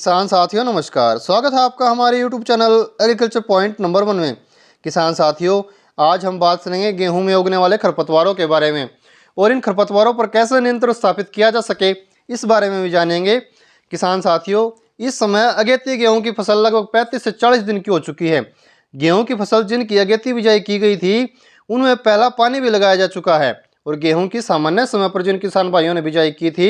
किसान साथियों नमस्कार, स्वागत है आपका हमारे YouTube channel agriculture point number 1 में। किसान साथियों, आज हम बात करेंगे गेहूं में उगने वाले खरपतवारों के बारे में और इन खरपतवारों पर कैसे नियंत्रण स्थापित किया जा सके इस बारे में भी जानेंगे। किसान साथियों, इस समय अगेती गेहूँ की फसल लगभग 35 से 40 दिन की हो चुकी है। गेहूँ की फसल जिनकी अगेती बिजाई की गई थी उनमें पहला पानी भी लगाया जा चुका है और गेहूँ की सामान्य समय पर जिन किसान भाइयों ने बिजाई की थी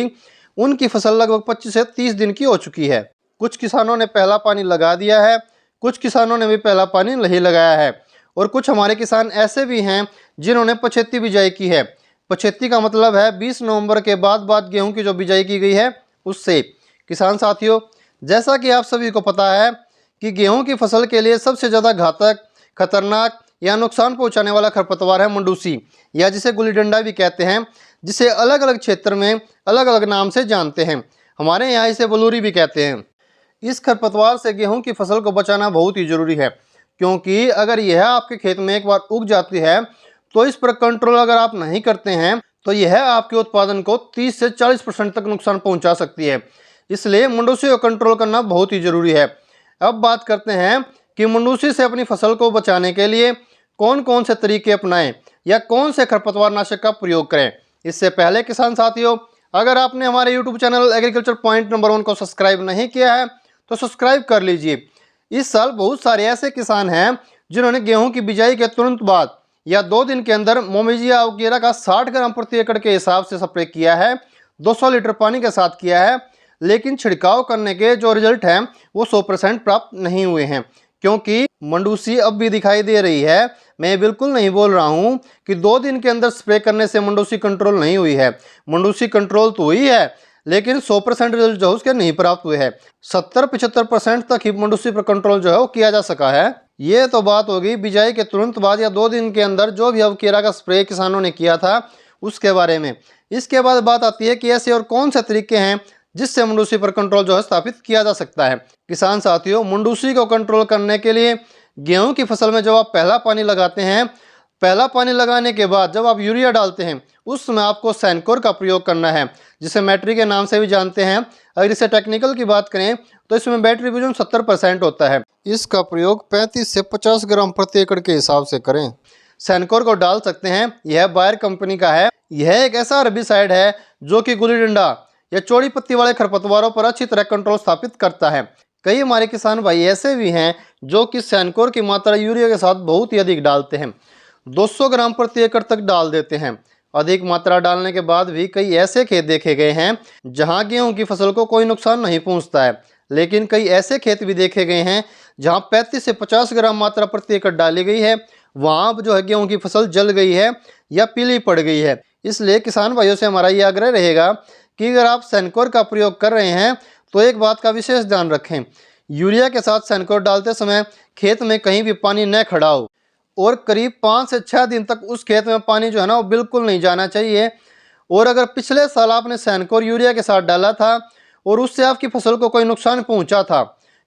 उनकी फसल लगभग 25 से 30 दिन की हो चुकी है। कुछ किसानों ने पहला पानी लगा दिया है, कुछ किसानों ने भी पहला पानी नहीं लगाया है और कुछ हमारे किसान ऐसे भी हैं जिन्होंने पछेती बिजाई की है। पछेती का मतलब है 20 नवंबर के बाद गेहूं की जो बिजाई की गई है उससे। किसान साथियों, जैसा कि आप सभी को पता है कि गेहूं की फसल के लिए सबसे ज़्यादा घातक, खतरनाक या नुकसान पहुंचाने वाला खरपतवार है मंडूसी, या जिसे गुल्ली डंडा भी कहते हैं, जिसे अलग अलग क्षेत्र में अलग अलग नाम से जानते हैं। हमारे यहाँ इसे बलूरी भी कहते हैं। इस खरपतवार से गेहूं की फसल को बचाना बहुत ही जरूरी है, क्योंकि अगर यह आपके खेत में एक बार उग जाती है तो इस पर कंट्रोल अगर आप नहीं करते हैं तो यह आपके उत्पादन को 30 से 40% तक नुकसान पहुंचा सकती है। इसलिए मंडूसी को कंट्रोल करना बहुत ही जरूरी है। अब बात करते हैं कि मंडूसी से अपनी फसल को बचाने के लिए कौन कौन से तरीके अपनाएं या कौन से खरपतवार नाशक का प्रयोग करें। इससे पहले किसान साथियों, अगर आपने हमारे YouTube channel agriculture point number 1 को सब्सक्राइब नहीं किया है तो सब्सक्राइब कर लीजिए। इस साल बहुत सारे ऐसे किसान हैं जिन्होंने गेहूं की बिजाई के तुरंत बाद या 2 दिन के अंदर मोमिजिया अवकेरा का 60 ग्राम प्रति एकड़ के हिसाब से स्प्रे किया है, 200 लीटर पानी के साथ किया है, लेकिन छिड़काव करने के जो रिजल्ट हैं वो 100% प्राप्त नहीं हुए हैं, क्योंकि मंडूसी अब भी दिखाई दे रही है। मैं बिल्कुल नहीं बोल रहा हूं कि 2 दिन के अंदर स्प्रे करने से मंडूसी कंट्रोल नहीं हुई है। मंडूसी कंट्रोल तो हुई है, लेकिन 100% रिजल्ट जो उसके नहीं प्राप्त हुए हैं। 70-75% तक ही मंडूसी पर कंट्रोल जो है वो किया जा सका है। ये तो बात होगी बिजाई के तुरंत बाद या 2 दिन के अंदर जो भी अवकेरा का स्प्रे किसानों ने किया था उसके बारे में। इसके बाद बात आती है कि ऐसे और कौन से तरीके हैं जिससे मंडूसी पर कंट्रोल जो है स्थापित किया जा सकता है। किसान साथियों, मंडूसी को कंट्रोल करने के लिए गेहूं की फसल में जब आप पहला पानी लगाते हैं, पहला पानी लगाने के बाद जब आप यूरिया डालते हैं उस समय आपको सैनकोर का प्रयोग करना है, जिसे मैट्री के नाम से भी जानते हैं। अगर इसे टेक्निकल की बात करें तो इसमें बैटरी विजन 70% होता है। इसका प्रयोग 35 से 50 ग्राम प्रति एकड़ के हिसाब से करें। सैनकोर को डाल सकते हैं, यह बायर कंपनी का है। यह एक ऐसा हर्बिसाइड है जो कि गुल्ली डंडा या चौड़ी पत्ती वाले खरपतवारों पर अच्छी तरह कंट्रोल स्थापित करता है। कई हमारे किसान भाई ऐसे भी हैं जो कि सैनकोर की मात्रा यूरिया के साथ बहुत ही अधिक डालते हैं, 200 ग्राम प्रति एकड़ तक डाल देते हैं। अधिक मात्रा डालने के बाद भी कई ऐसे खेत देखे गए हैं जहां गेहूं की फसल को कोई नुकसान नहीं पहुंचता है, लेकिन कई ऐसे खेत भी देखे गए हैं जहां 35 से 50 ग्राम मात्रा प्रति एकड़ डाली गई है, वहां जो है गेहूं की फसल जल गई है या पीली पड़ गई है। इसलिए किसान भाइयों से हमारा ये आग्रह रहेगा कि अगर आप सैनकोर का प्रयोग कर रहे हैं तो एक बात का विशेष ध्यान रखें, यूरिया के साथ सैनकोर डालते समय खेत में कहीं भी पानी न खड़ा हो और करीब 5 से 6 दिन तक उस खेत में पानी जो है ना वो बिल्कुल नहीं जाना चाहिए। और अगर पिछले साल आपने सैनकोर यूरिया के साथ डाला था और उससे आपकी फसल को कोई नुकसान पहुंचा था,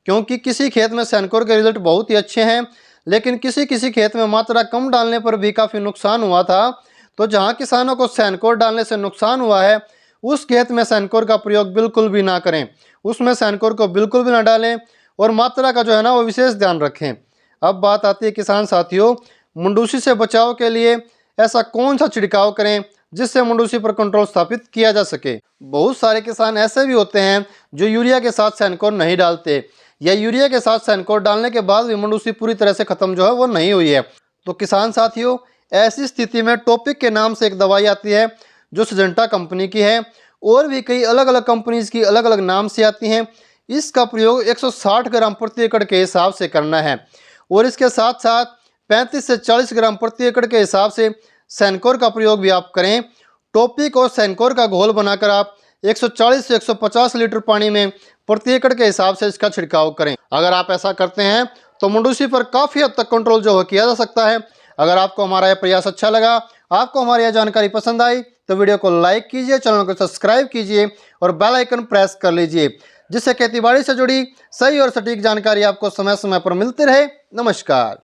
क्योंकि किसी खेत में सैनकोर के रिजल्ट बहुत ही अच्छे हैं लेकिन किसी किसी खेत में मात्रा कम डालने पर भी काफ़ी नुकसान हुआ था, तो जहाँ किसानों को सैनकोर डालने से नुकसान हुआ है उस खेत में सैनकोर का प्रयोग बिल्कुल भी ना करें, उसमें सैनकोर को बिल्कुल भी ना डालें और मात्रा का जो है ना वो विशेष ध्यान रखें। अब बात आती है किसान साथियों, मंडूसी से बचाव के लिए ऐसा कौन सा छिड़काव करें जिससे मंडूसी पर कंट्रोल स्थापित किया जा सके। बहुत सारे किसान ऐसे भी होते हैं जो यूरिया के साथ सैनकोर नहीं डालते या यूरिया के साथ सैनकोर डालने के बाद भी मंडूसी पूरी तरह से खत्म जो है वो नहीं हुई है। तो किसान साथियों, ऐसी स्थिति में टॉपिक के नाम से एक दवाई आती है जो सिजेंटा कंपनी की है, और भी कई अलग अलग कंपनीज की अलग अलग नाम से आती हैं। इसका प्रयोग 160 ग्राम प्रति एकड़ के हिसाब से करना है और इसके साथ साथ 35 से 40 ग्राम प्रति एकड़ के हिसाब से सैनकोर का प्रयोग भी आप करें। टॉपिक और सैनकोर का घोल बनाकर आप 140 से 150 लीटर पानी में प्रति एकड़ के हिसाब से इसका छिड़काव करें। अगर आप ऐसा करते हैं तो मंडूसी पर काफ़ी हद तक कंट्रोल जो है किया जा सकता है। अगर आपको हमारा यह प्रयास अच्छा लगा, आपको हमारी यह जानकारी पसंद आई तो वीडियो को लाइक कीजिए, चैनल को सब्सक्राइब कीजिए और बेल आइकन प्रेस कर लीजिए, जिससे खेती बाड़ी से जुड़ी सही और सटीक जानकारी आपको समय समय पर मिलती रहे। नमस्कार।